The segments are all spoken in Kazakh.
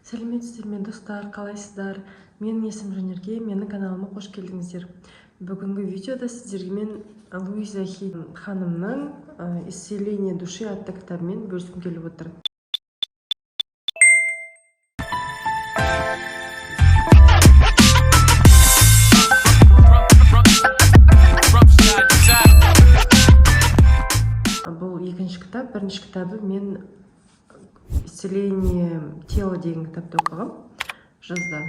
Сәлеметсіздер ме достар, қалайсыздар? Менің есімім Жанерке, менің каналыма қош келдіңіздер. Бүгінгі видеода сіздерге мен Луиза Хей ханымның «Исцеление души» атты кітабымен бөліскім келіп отыр. Бұл екінші кітап, бірінші кітабы мен «Исцеление тела» деген кітапты оқығам жазда.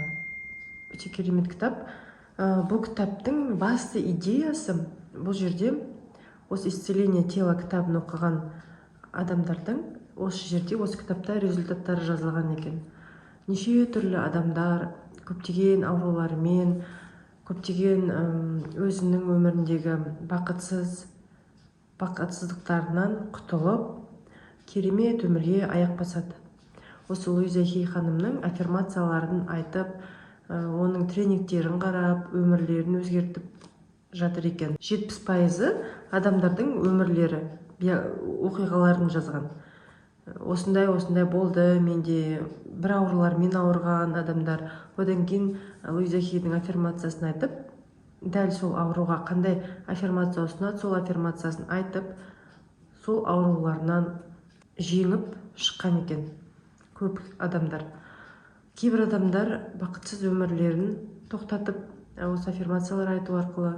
Өте керемет кітап. Бұл кітаптың басты идеясы, бұл жерде осы «Исцеление тела» кітабын оқыған адамдардың осы жерде осы кітапта результаттары жазылған екен. Неше түрлі адамдар көптеген аурулармен, көптеген өзінің өміріндегі бақытсыздықтарынан құтылып, керемет өмірге аяқ басады. Осы Луиза Хей ханымның аффирмацияларын айтып, оның тренингтерін қарап, өмірлерін өзгертіп жатыр екен. 70% адамдардың өмірлері, оқиғаларын жазған. Осындай болды, менде бір аурулармен ауырған адамдар. Одан кейін Луиза Хейдің аффирмациясын айтып, дәл сол ауруға қандай аффирмация ұсынады, сол аффирмациясын айтып, сол ауруларынан жеңіп шыққан екен көп адамдар. Кейбір адамдар бақытсыз өмірлерін тоқтатып, осы аффирмациялар айту арқылы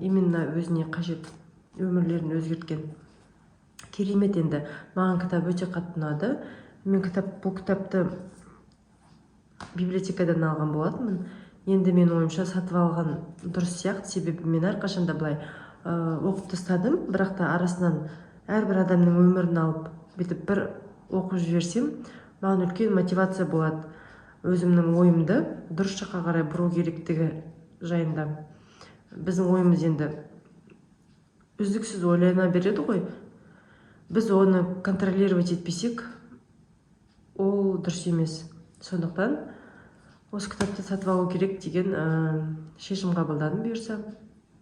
именно өзіне қажет өмірлерін өзгерткен. Керемет енді. Маған кітап өте қатты ұнады. Мен бұл кітапты библиотекадан алған болатынмын. Енді мен ойымша сатып алған дұрыс сияқты, себебі мен әрқашанда былай оқып тастадым, бірақ та арасынан әрбір адамның өмірін алып, бетіп бір оқып жіберсем, маған үлкен мотивация болады өзімнің ойымды дұрыс жаққа қарай бұру керектігі жайында. Біздің ойымыз енді үздіксіз ойлана береді ғой. Біз оны контролировать етпесек, ол дұрыс емес. Сондықтан осы кітапты сатып алу керек деген шешім қабылдадым бұйырса.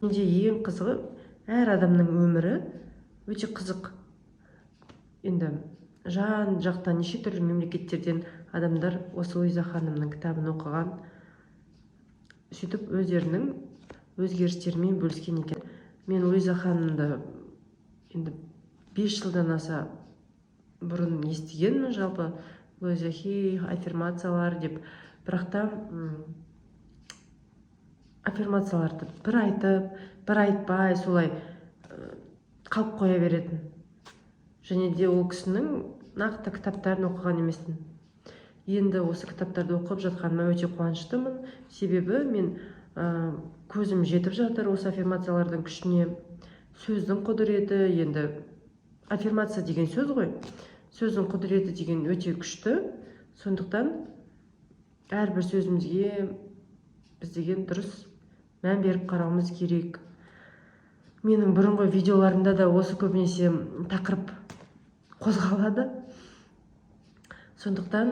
Менде ең қызығы, әр адамның өмірі өте қызық. Енді жан жақтан неше түрлі мемлекеттерден адамдар осы Луиза ханымның кітабын оқыған, сөйтіп өздерінің өзгерістерімен бөліскен екен. Мен Луиза ханымды енді 5 жылдан аса бұрын естігенмін, жалпы Луиза Хей аффирмациялар деп, бірақ та аффирмацияларды бір айтып, бір айтпай солай қалып қоя беретін. Және де ол кісінің нақты кітаптарын оқыған емеспін. Енді осы кітаптарды оқып жатқаныма өте қуаныштымын, себебі мен көзім жетіп жатыр осы аффирмациялардың күшіне. Сөздің құдіреті, енді аффирмация деген сөз ғой, сөздің құдіреті деген өте күшті. Сондықтан әрбір сөзімізге біз деген дұрыс мән беріп қарауымыз керек. Менің бұрынғы видеоларымда да осы көбінесе тақырып қозғалады. Сондықтан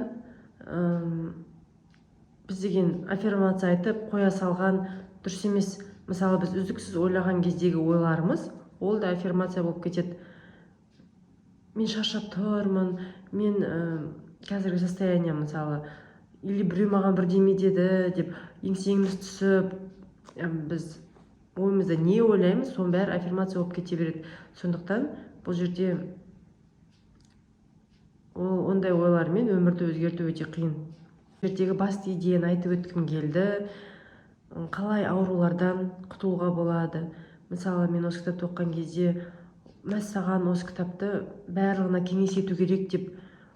біз деген аффирмация айтып қоя салған дұрыс емес. Мысалы, біз үздіксіз ойлаған кездегі ойларымыз, ол да аффирмация болып кетеді. Мен шаршап тұрмын, мен қазіргі состояние, мысалы, или біреу маған бірдеме деді деп еңсеміз түсіп, біз ойымызда не ойлаймыз, соның бәрі аффирмация болып кете береді. Сондықтан бұл жерде ондай ойлармен өмірді өзгерту өте қиын. Жердегі басты идеяны айтып өткім келді. Қалай аурулардан құтылуға болады. Мысалы, мен осы кітапты оқыған кезде, мәссаған осы кітапты барлығына кеңес ету керек деп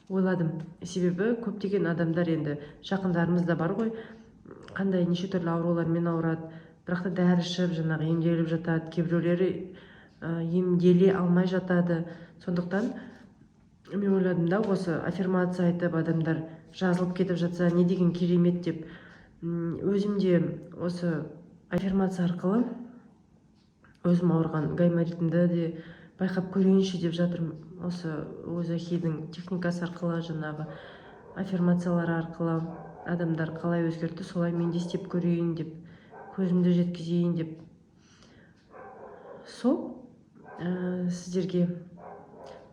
ойладым. Себебі көптеген адамдар, енді жақындарымыз да бар ғой, қандай неше түрлі аурулармен ауырады, бірақ та дәрі ішіп, жаңағы емделіп жатады, кейбіреулері емделе алмай жатады. Сондықтан мен ойладым да, осы аффирмация айтып адамдар жазылып кетіп жатса, не деген керемет деп. Өзімде осы аффирмация арқылы өзім ауырған гайморитімді де байқап көрейінші деп жатырмын. Осы Луиза Хейдің техникасы арқылы, жаңағы аффирмациялары арқылы адамдар қалай өзгерді, солай мен де істеп көрейін деп, көзімді жеткізейін деп. Сол сіздерге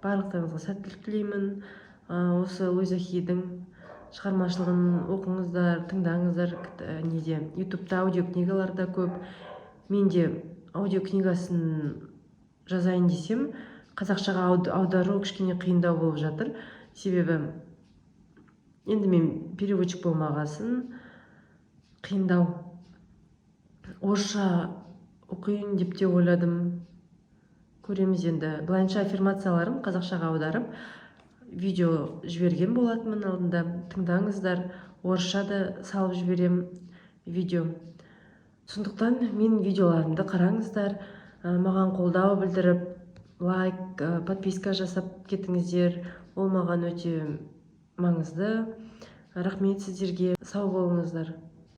барлықтарыңызға сәттілік тілеймін. Осы Луиза Хейдің шығармашылығын оқыңыздар, тыңдаңыздар. Неде ютубта аудиокнигалар да көп. Мен де аудиокнигасын жазайын десем, қазақшаға аудару кішкене қиындау болып жатыр. Себебі енді мен переводчик болмағасын қиындау. Орысша оқиын деп те ойладым. Көреміз енді. Былайынша аффирмацияларым қазақшаға аударып видео жіберген болатынмын алдында. Тыңдаңыздар. Орысша да салып жіберем видео. Сондықтан мен видеоларымды қараңыздар. Маған қолдау білдіріп, лайк, подписка жасап кетіңіздер. Ол маған өте маңызды. Рахмет сіздерге. Сау болыңыздар.